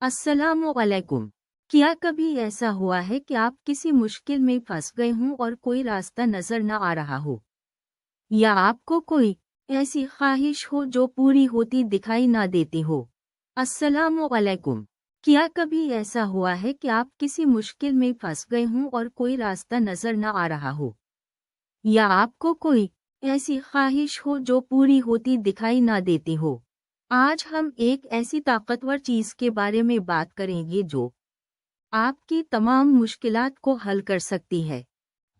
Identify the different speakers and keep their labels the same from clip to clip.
Speaker 1: अस्सलामुअलैकुम। क्या कभी ऐसा हुआ है कि आप किसी मुश्किल में फंस गए हों और कोई रास्ता नजर न आ रहा हो, या आपको कोई ऐसी ख्वाहिश हो जो पूरी होती दिखाई ना देती हो? अस्सलामुअलैकुम। क्या कभी ऐसा हुआ है कि आप किसी मुश्किल में फंस गए हों और कोई रास्ता नजर न आ रहा हो, या आपको कोई ऐसी ख्वाहिश हो जो पूरी होती दिखाई ना देती हो? आज हम एक ऐसी ताकतवर चीज के बारे में बात करेंगे जो आपकी तमाम मुश्किलात को हल कर सकती है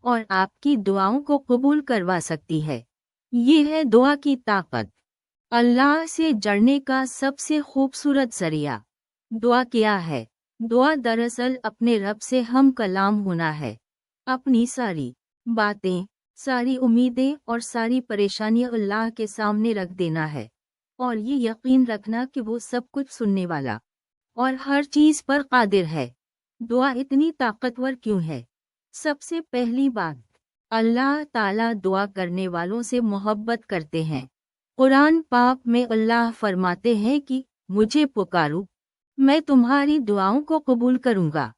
Speaker 1: और आपकी दुआओं को कबूल करवा सकती है। ये है दुआ की ताकत। अल्लाह से जुड़ने का सबसे खूबसूरत जरिया। दुआ क्या है? दुआ दरअसल अपने रब से हम कलाम होना है। अपनी सारी बातें, सारी उम्मीदें और सारी परेशानियां अल्लाह के सामने रख देना है, और ये यकीन रखना कि वो सब कुछ सुनने वाला और हर चीज पर कादिर है। दुआ इतनी ताकतवर क्यों है? सबसे पहली बात, अल्लाह ताला दुआ करने वालों से मोहब्बत करते हैं। कुरान पाक में अल्लाह फरमाते हैं कि मुझे पुकारो, मैं तुम्हारी दुआओं को कबूल करूंगा।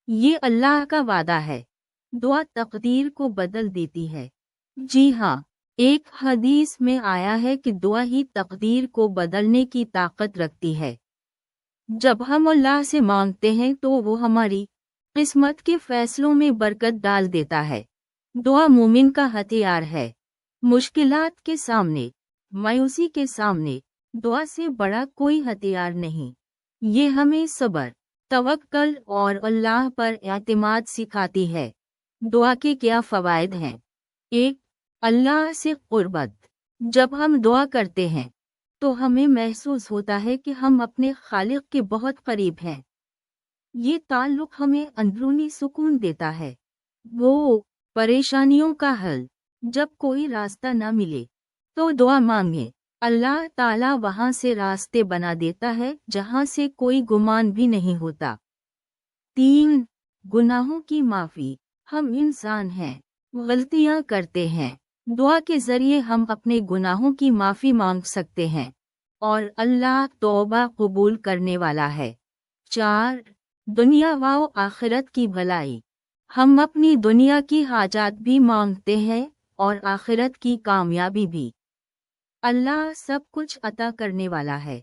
Speaker 1: ये अल्लाह का वादा है। दुआ तकदीर को बदल देती है। जी हाँ, एक हदीस में आया है कि दुआ ही तकदीर को बदलने की ताकत रखती है। जब हम अल्लाह से मांगते हैं तो वो हमारी किस्मत के फैसलों में बरकत डाल देता है। दुआ मोमिन का हथियार है। मुश्किलात के सामने, मायूसी के सामने दुआ से बड़ा कोई हथियार नहीं। ये हमें सब्र, तवक्कल और अल्लाह पर एतमाद सिखाती है। दुआ के क्या फ़वाइद हैं? 1. अल्लाह से क़ुर्बत। जब हम दुआ करते हैं तो हमें महसूस होता है कि हम अपने खालिक के बहुत करीब हैं। ये ताल्लुक हमें अंदरूनी सुकून देता है। वो परेशानियों का हल। जब कोई रास्ता न मिले तो दुआ मांगे, अल्लाह ताला वहां से रास्ते बना देता है जहां से कोई गुमान भी नहीं होता। 3. गुनाहों की माफ़ी। हम इंसान हैं, गलतियां करते हैं। दुआ के ज़रिए हम अपने गुनाहों की माफ़ी मांग सकते हैं और अल्लाह तौबा कबूल करने वाला है। 4. दुनिया व आखिरत की भलाई। हम अपनी दुनिया की हाजात भी मांगते हैं और आखिरत की कामयाबी भी। अल्लाह सब कुछ अता करने वाला है।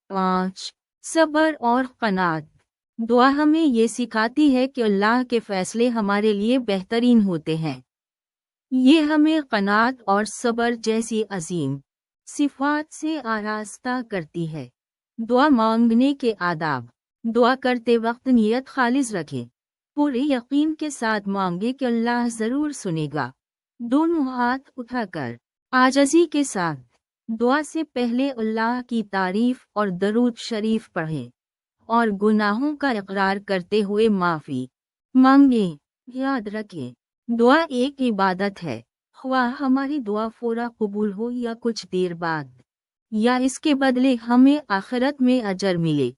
Speaker 1: 5. सब्र और क़नात। दुआ हमें ये सिखाती है कि अल्लाह के फ़ैसले हमारे लिए बेहतरीन होते हैं। ये हमें क़नात और सब्र जैसी अजीम सिफ़ात से आरास्ता करती है। दुआ मांगने के आदाब। दुआ करते वक्त नियत खालिस रखें। पूरे यकीन के साथ मांगे कि अल्लाह ज़रूर सुनेगा। दोनों हाथ उठाकर आजिज़ी के साथ दुआ से पहले अल्लाह की तारीफ़ और दरूद शरीफ पढ़ें और गुनाहों का इकरार करते हुए माफ़ी मांगें। याद रखें, दुआ एक इबादत है। ख्वाह हमारी दुआ फौरा कबूल हो या कुछ देर बाद, या इसके बदले हमें आखिरत में अजर मिले।